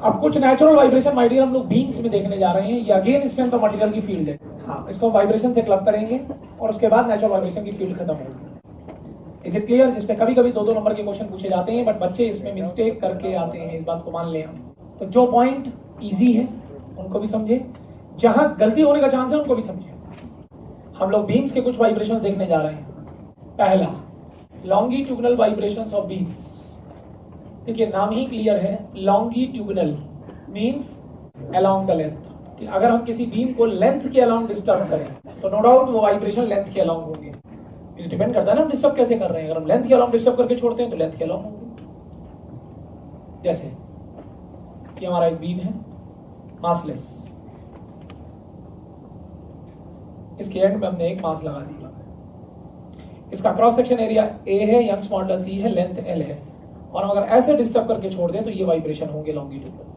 अब कुछ natural vibration my dear हम लोग बीम्स में देखने जा रहे हैं। ये अगेन स्ट्रेंथ ऑफ मटेरियल की फील्ड है। हाँ, इसको वाइब्रेशन से क्लब करेंगे और उसके बाद नेचुरल वाइब्रेशन की फील्ड खत्म होगी। Is it clear? जिसपे कभी कभी 2-2 नंबर के क्वेश्चन पूछे जाते हैं, बट बच्चे इसमें मिस्टेक करके आते हैं, इस बात को मान लें हम। तो जो पॉइंट इजी है उनको भी समझे, जहां गलती होने का चांस है उनको भी समझे। हम लोग बीम्स के कुछ वाइब्रेशन देखने जा रहे हैं। पहला, लॉन्गिट्यूडनल वाइब्रेशंस ऑफ बीम्स। देखिए नाम ही क्लियर है, longitudinal means along the length. कि अगर हम किसी बीम को लेंथ के अलोंग डिस्टर्ब करें तो नो डाउट वो वाइब्रेशन लेंथ के अलोंग होंगे। इस डिपेंड करता है ना हम डिस्टर्ब कैसे कर रहे हैं। अगर हम लेंथ के अलोंग डिस्टर्ब करके छोड़ते हैं तो लेंथ के अलोंग होंगे। जैसे ये हमारा एक बीम है मासलेस, इसके एंड में हमने एक मास लगा दिया। इसका क्रॉस सेक्शन एरिया ए है, यंग्स मॉडुलस ई है, लेंथ एल है, और अगर ऐसे डिस्टर्ब करके छोड़ दें तो ये वाइब्रेशन होंगे लॉन्गिट्यूडनल।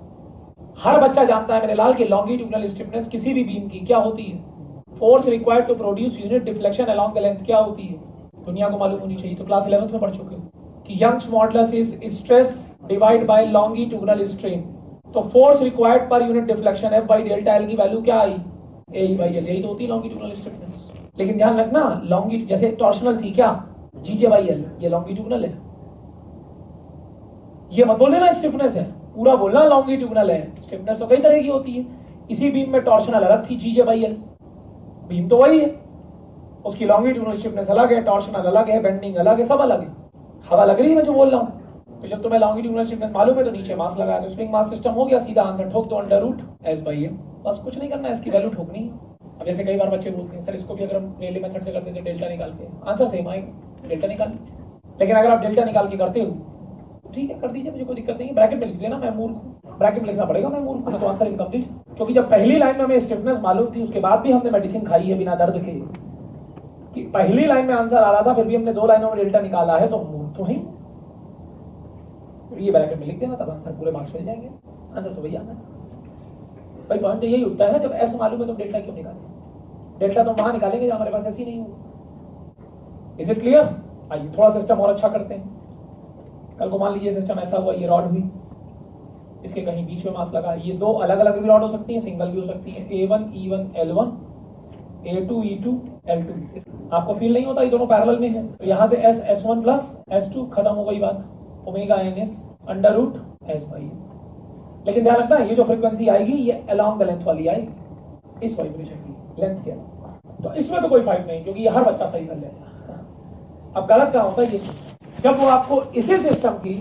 हर बच्चा जानता है मेरे लाल की लॉन्गिट्यूडनल स्टिफनेस किसी भी बीम की क्या होती है? Force required to produce unit deflection along the length क्या होती है? दुनिया को मालूम होनी चाहिए, तो क्लास 11th में पढ़ चुके हो कि Young's modulus is stress divide by longitudinal strain. तो force required per unit deflection F by delta L की वैल्यू क्या आई? ए बाई एल। यही तो होती है लॉन्गिट्यूडनल स्टिफनेस। लेकिन ध्यान रखना, लॉन्गिट्यूड जैसे टॉर्शनल थी क्या? जीजे बाई एल, ये लॉन्गिट्यूडनल है। ये मत बोल देना स्टिफनेस है, पूरा बोलना लॉन्गिट्यूडनल है। स्टिफनेस तो कई तरह की होती है। इसी बीम में टॉर्शनल अलग थी, जीजे बाई एल, बीम तो वही है, उसकी लॉन्गिट्यूडनल स्टिफनेस अलग है, टॉर्शनल अलग है, बेंडिंग अलग है, सब अलग है। हवा लग रही है मैं जो बोल रहा हूँ? तो जब तुम्हें लॉन्गिट्यूडनल स्टिफनेस मालूम है तो नीचे मास लगा दो, स्प्रिंग मास सिस्टम हो गया, सीधा आंसर ठोक दो, under root S by M. बस कुछ नहीं करना है, इसकी वैल्यू ठोकनी है। अब जैसे कई बार बच्चे बोलते हैं सर इसको भी अगर हम रेले मेथड से करते हैं डेल्टा निकाल के, आंसर सेम आएगा, डेल्टा निकाल। लेकिन अगर आप डेल्टा निकाल के करते हो ठीक है कर दीजिए, मुझे कोई दिक्कत नहीं है। ब्रैकेट में लिख देना मैं मूर्ख हूँ, ब्रैकेट में लिखना पड़ेगा मैं मूर्ख हूँ, तो आंसर इनकम्प्लीट। क्योंकि जब पहली लाइन में हमें स्टिफनेस मालूम थी उसके बाद भी हमने मेडिसिन खाई है बिना दर्द के, कि पहली लाइन में आंसर आ रहा था फिर भी हमने 2 लाइनों में डेल्टा निकाला है, तो मूर्ख तो ही। ये ब्रैकेट में लिख देना, तब आंसर पूरे मार्क्स मिल जाएंगे। आंसर तो वही आना है भाई। पॉइंट तो यही उठता है ना, जब एस मालूम है तो डेल्टा क्यों निकालें? डेल्टा तो वहां निकालेंगे जहां हमारे पास ऐसी नहीं होगी। Is it clear? आइए थोड़ा सिस्टम और अच्छा करते हैं। कल को मान लीजिए सिस्टम ऐसा हुआ, ये रॉड हुई, इसके कहीं बीच में मास लगा। ये 2 अलग अलग भी रॉड हो सकती है, सिंगल भी हो सकती है, A1 E1 L1, A2 E2 L2। आपको फील नहीं होता ये दोनों पैरेलल में है, तो यहाँ से S1 प्लस S2 खत्म हो गई बात, omega NS under root S by. लेकिन ध्यान रखना ये जो फ्रीक्वेंसी आएगी ये अलोंग द लेंथ वाली आएगी, इस वाइब्रेशन की लेंथ के अलोंग। तो इसमें तो कोई फाइट नहीं, क्योंकि ये हर बच्चा सही कर लेगा। अब गलत क्या होता है ये, जब वो आपको इसी सिस्टम की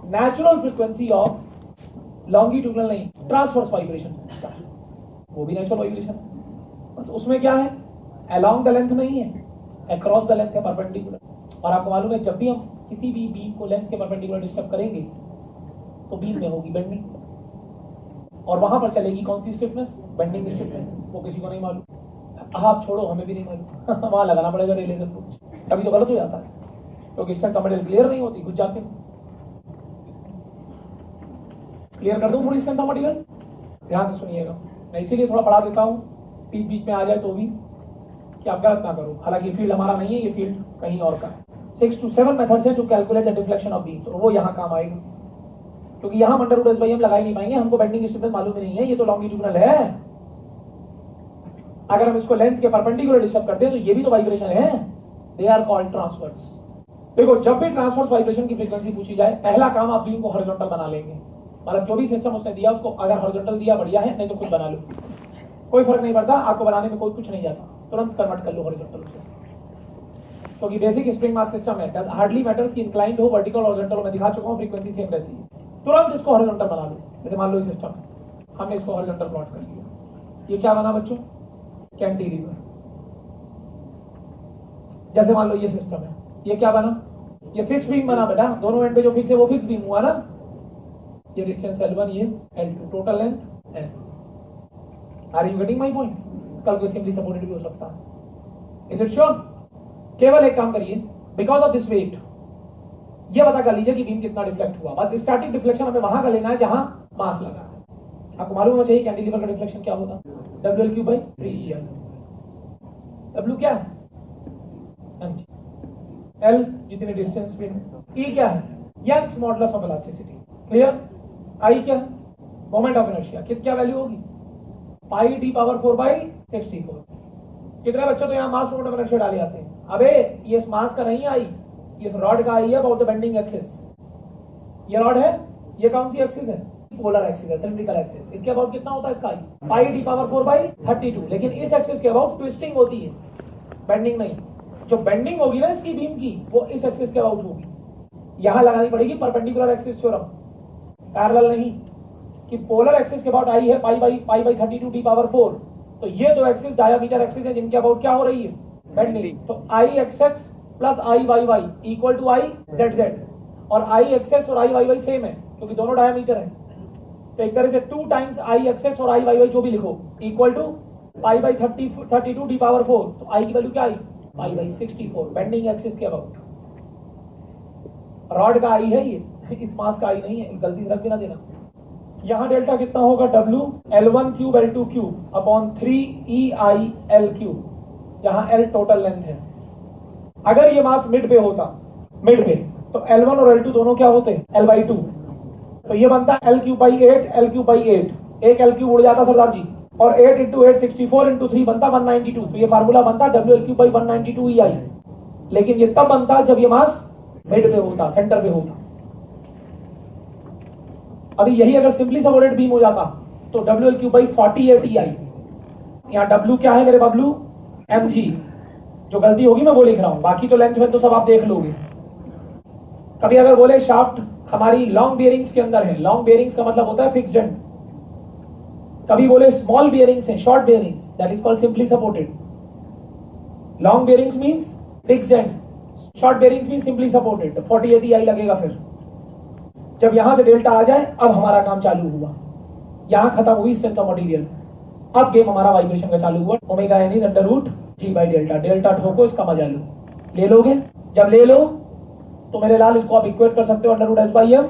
नेचुरल फ्रीक्वेंसी ऑफ लॉन्गिट्यूडनल नहीं ट्रांसवर्स वाइब्रेशन पूछता है, वो भी नेचुरल वाइब्रेशन है, बस उसमें क्या है अलोंग द लेंथ नहीं है, अक्रॉस द लेंथ है, परपेंडिकुलर। और आपको मालूम है जब भी हम किसी भी बीम को लेंथ के परपेंडिकुलर डिस्टर्ब करेंगे तो बीम में होगी बेंडिंग, और वहां पर चलेगी कौन सी स्टिफनेस? Bending stiffness. वो किसी को नहीं मालूम, आप छोड़ो हमें भी नहीं मालूम वहां लगाना पड़ेगा रेले का कुछ, तभी तो गलत हो जाता है, क्योंकि स्ट्रेंथ ऑफ मटेरियल क्लियर नहीं होती, घुस जाते हैं। क्लियर कर दूं थोड़ी स्ट्रेंथ ऑफ मटेरियल? ध्यान से सुनिएगा, मैं इसीलिए थोड़ा पढ़ा देता हूँ बीच बीच में आ जाए तो भी, कि आप गलत ना करो। हालांकि फील्ड हमारा नहीं है, ये फील्ड कहीं और का है। 6 to 7 मेथड्स है to calculate the deflection of beams, और वो यहाँ काम आएगा, क्योंकि यहाँ अंडर रूट एस बाई हम लगा ही नहीं पाएंगे, हमको बेंडिंग स्टिफनेस मालूम ही नहीं है, ये तो लॉन्गिट्यूडनल है। अगर हम इसको लेंथ के परपेंडिकुलर डिस्टर्ब करते हैं तो ये भी तो वाइब्रेशन है, दे आर कॉल्ड ट्रांसवर्स। देखो जब भी ट्रांसवर्स वाइब्रेशन की फ्रीक्वेंसी पूछी जाए, पहला काम आप बीम को हॉरिजॉन्टल बना लेंगे। मतलब जो भी सिस्टम उसने दिया उसको अगर हॉरिजॉन्टल दिया बढ़िया है, नहीं तो खुद बना लो, कोई फर्क नहीं पड़ता, आपको बनाने में कोई कुछ नहीं जाता, तुरंत कन्वर्ट कर लो हॉरिजॉन्टल उसे। क्योंकि बेसिक स्प्रिंग मास सिस्टम है, हार्डली मैटर्स की इंक्लाइंड हो, वर्टिकल हॉरिजॉन्टल मैं दिखा चुका हूं, फ्रीक्वेंसी सेम रहती है, तुरंत इसको हॉरिजॉन्टल बना लो। जैसे मान लो ये सिस्टम है, हमने इसको हॉरिजॉन्टल प्लॉट कर लिया, ये क्या बना बच्चों? कैंटिलीवर। जैसे मान लो ये सिस्टम है, ये क्या बना? ये फिक्स बीम बना बेटा, दोनों एंड पे जो फिक्स है वो फिक्स बीम हुआ ना। ये डिस्टेंस L1, ये L2, total length L। Are you getting my point? कल को सिंपली सपोर्टेड भी हो सकता है। Is it sure? केवल एक काम करिए, बिकॉज ऑफ दिस वेट ये पता कर लीजिए कि बीम कितना डिफ्लेक्ट हुआ। बस स्टैटिक डिफ्लेक्शन हमें वहां का लेना है जहां मास लगा है। आपको मालूम होना चाहिए कैंटिलीवर का डिफ्लेक्शन क्या होगा? WL3/3EL। W क्या है? mg। L जितनी डिस्टेंस में, E क्या है? Young's modulus of elasticity. Clear? I क्या है? Moment of inertia. क्या वैल्यू होगी? Pi D power 4/64। कितने बच्चे तो यहाँ मास मोमेंट ऑफ इनर्शिया डाले जाते हैं। अबे ये इस मास का नहीं आई, ये रॉड का आई है अबाउट द बेंडिंग एक्सिस। ये रॉड है, ये कौन सी एक्सिस है? पोलर एक्सिस है, सिलिंड्रिकल एक्सिस। इसके अबाउट कितना होता है इसका आई? पाई डी पावर 4/32। लेकिन इस एक्सिस के अबाउट ट्विस्टिंग होती है, बेंडिंग नहीं। जो बेंडिंग होगी ना इसकी बीम की, वो इस एक्सिस के अबाउट होगी। यहां लगानी पड़ेगी परपेंडिकुलर एक्सिस थ्योरम, पैरेलल नहीं, कि पोलर एक्सिस के अबाउट आई है पाई बाई 32 डी पावर 4। तो ये दो एक्सिस डायमीटर एक्सिस है जिनके अबाउट क्या हो रही है? बेंडिंग। तो I X X plus I Y Y equal to I Z Z. और आई एक्स एक्स और आई वाई वाई सेम है क्योंकि दोनों डायमीटर है। तो एक तरह से 2 टाइम्स आई एक्स एक्स और आई वाई वाई जो भी लिखो equal to pi by 32 D power 4। तो आई की वैल्यू क्या I? Pi by 64, bending axis के अबाउट। रॉड का आई है ये, इस मास का आई नहीं है, गलती से रख भी ना देना। यहां डेल्टा कितना होगा? W L1 cube L2 cube upon 3EI L cube. यहां L टोटल लेंथ है। अगर ये मास मिड पे होता, मिड पे, तो L1 और L2 दोनों क्या होते? L/2। तो ये बनता L cube by 8, L cube by 8। एक L क्यूब उड़ जाता सरदार जी, और 8 इंटू 8 64 इंटू 3 बनता 192। तो ये फार्मूला बनता WL क्यूब बाई 192 EI। लेकिन ये तब बनता जब ये मास मिड पे होता, सेंटर पे होता। अभी यही अगर सिंपली सबऑर्डिनेट बीम हो जाता तो WL क्यूब बाई 48 EI। यहाँ W क्या है मेरे बबलू? mg। जो गलती होगी मैं वो लिख रहा हूं, बाकी तो लेंथ में तो सब आप देख लोगे। कभी अगर बोले शाफ्ट हमारी लॉन्ग बियरिंग्स के अंदर है, लॉन्ग बियरिंग्स का मतलब होता है फिक्स्ड एंड। कभी बोले स्मॉल बियरिंग्स हैं, short bearings, that is called simply supported. Long bearings means fixed and, short bearings means simply supported. 48 EI लगेगा। फिर जब यहां से डेल्टा आ जाए, अब हमारा काम चालू हुआ। यहां खत्म हुई स्ट्रेंथ ऑफ मटेरियल, अब गेम हमारा वाइब्रेशन का चालू हुआ। Omega N is under root G by delta. Delta ठोको, इसका मजा लो। ले लोगे? जब ले लो तो मेरे लाल इसको आप इक्वेट कर सकते हो under root S by M.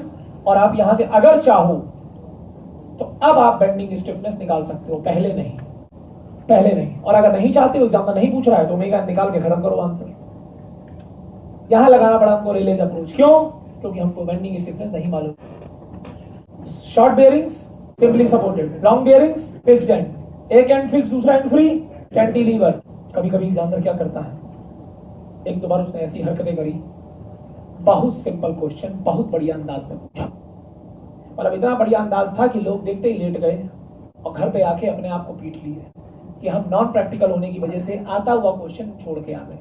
और आप यहां से अगर चाहो तो अब आप बेंडिंग स्टिफनेस निकाल सकते हो, पहले नहीं, पहले नहीं। और अगर नहीं चाहते हो, एग्जाम में नहीं पूछ रहा है, तो ओमेगा निकाल के खत्म करो आंसर। यहां लगाना पड़ा हमको रिलेज अप्रोच। क्यों? क्योंकि हमको बेंडिंग स्टिफनेस नहीं मालूम। Short bearings simply supported, long bearings fixed and. एक एंड फिक्स, दूसरा एंड फ्री, कैंटिलीवर। कभी कभी एग्जामिनर क्या करता है, एक दो बार उसने ऐसी हरकतें करी, बहुत सिंपल क्वेश्चन बहुत बढ़िया अंदाज में पूछा। मतलब इतना बढ़िया अंदाज था कि लोग देखते ही लेट गए और घर पे आके अपने आप को पीट लिए कि हम नॉन प्रैक्टिकल होने की वजह से आता हुआ क्वेश्चन छोड़ के आ गए।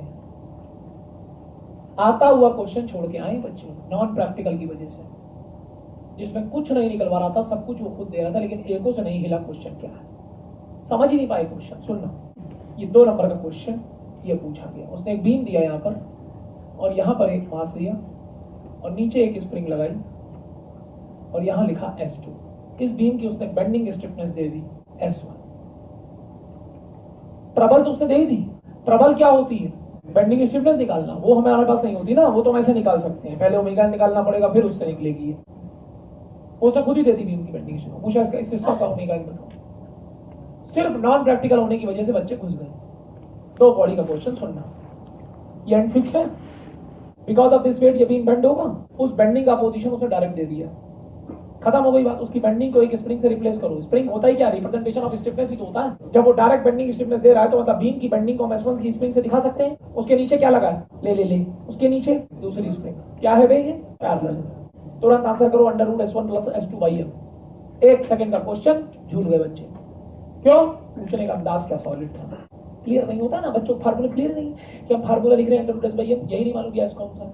आता हुआ क्वेश्चन छोड़ के आए बच्चे नॉन प्रैक्टिकल की वजह से, जिसमें कुछ नहीं निकलवा रहा था, सब कुछ वो खुद दे रहा था, लेकिन एको से नहीं हिला क्वेश्चन क्या है, समझ ही नहीं पाए क्वेश्चन। सुनना, ये 2 नंबर का क्वेश्चन ये पूछा गया। उसने एक बीम दिया यहाँ पर, और यहाँ पर एक मास दिया, और नीचे एक स्प्रिंग लगाई, और यहाँ लिखा S2। इस बीम की उसने बेंडिंग स्टिफनेस दे दी S1। ट्रबल तो उसने दे ही दी। ट्रबल क्या होती है? बेंडिंग स्टिफनेस निकालना। वो हमारे पास नहीं होती ना, वो तो हम ऐसे निकाल सकते हैं, पहले ओमेगा निकालना पड़ेगा, फिर उससे निकलेगी। उसने खुद ही देती बीम की बेंडिंग स्टिफनेस। पूछा इसका इस सिस्टम का ओमेगा बताओ। सिर्फ नॉन प्रैक्टिकल होने की वजह से बच्चे घुस गए। 2 बॉडी का क्वेश्चन सुनना, ये एंड फिक्स है, बिकॉज ऑफ दिस वेट ये बीम बेंड होगा। उस बेंडिंग का पोजीशन उसे डायरेक्ट दे दिया, खत्म हो गई बात। उसकी बेंडिंग को एक स्प्रिंग से रिप्लेस करो। स्प्रिंग होता ही क्या? रिप्रेजेंटेशन ऑफ स्टिफनेस ही तो होता है। जब वो डायरेक्ट बेंडिंग स्टिफनेस दे रहा है तो मतलब बीम की बेंडिंग को हम S1 की स्प्रिंग से दिखा सकते हैं। उसके नीचे क्या लगा है? ले उसके नीचे दूसरी स्प्रिंग। क्या है भाई? ये पैरेलल। तुरंत आंसर करो under root S1 plus S2 by M। 1 second का क्वेश्चन, झूल गए बच्चे। क्यों? पूछने का अंदाज क्या सॉलिड था। क्लियर नहीं होता ना बच्चों, फार्मूला क्लियर नहीं कि हम फार्मूला लिख रहे हैं under root S by M, यही नहीं मालूम गैस कौन सा है,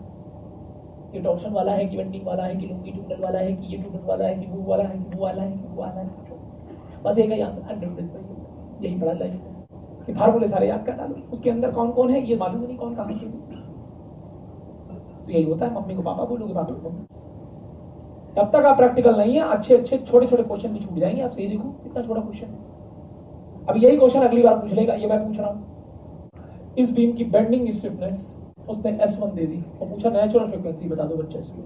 ये टॉर्शन वाला है कि बेंडिंग वाला है कि लॉन्गिट्यूडनल वाला है कि ये ट्यूडल वाला है कि वो वाला है कि वो वाला है कि वो वाला है। बस एक ही answer under root S by M। यही पढ़ा लाइफ में कि फार्मूले सारे याद कर डालो, उसके अंदर कौन कौन है ये मालूम नहीं, कौन कहां से। तो यही होता है, मम्मी को पापा बोलोगे, पापा को मम्मी। जब तक आप प्रैक्टिकल नहीं है, अच्छे अच्छे छोटे छोटे क्वेश्चन भी छूट जाएंगे आपसे। ये देखो कितना छोटा क्वेश्चन है। अब यही क्वेश्चन अगली बार पूछ लेगा, ये मैं पूछ रहा हूँ। इस बीम की बेंडिंग स्टिफनेस उसने S1 दे दी और पूछा नेचुरल फ्रीक्वेंसी बता दो बच्चे इसकी।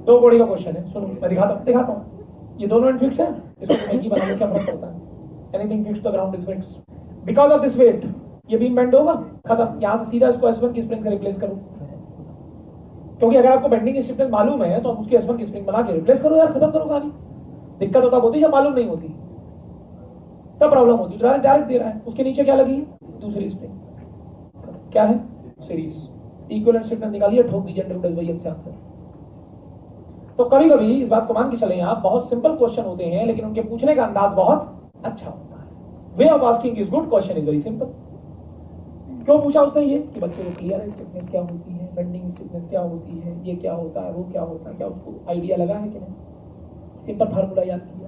2 बॉडी का क्वेश्चन है, सुनो मैं दिखाता हूँ। ये दोनों एंड फिक्स है, इसको एक ही बना लो, क्या फर्क पड़ता है? Anything fix the ground is fix. Because of this weight ये बीम बेंड होगा, खत्म। यहां से सीधा इसको S1 की स्प्रिंग से रिप्लेस करो, क्योंकि अगर आपको बेंडिंग स्टिफनेस मालूम है तो आप उसकी S1 की स्प्रिंग बना के रिप्लेस करो यार, खत्म करो कहानी। दिक्कत होता होती है जब मालूम नहीं होती, तब प्रॉब्लम होती है। डायरेक्ट दे रहा है, उसके नीचे क्या लगी, दूसरी स्प्रिंग, क्या है, सीरीज। इक्विवेलेंट स्टेटमेंट निकालिए, ठोक दीजिए अंडर वही अच्छा आंसर। तो कभी कभी इस बात को मान के चले आप, बहुत सिंपल क्वेश्चन होते हैं लेकिन उनके पूछने का अंदाज बहुत अच्छा होता है। Way of asking is good, question is very simple. क्यों पूछा उसने ये कि बच्चे को क्लियर है स्टिफनेस क्या होती है, बेंडिंग स्टिफनेस क्या होती है, ये क्या होता है, वो क्या होता है, क्या उसको आइडिया लगा है कि नहीं, सिंपल फार्मूला याद किया।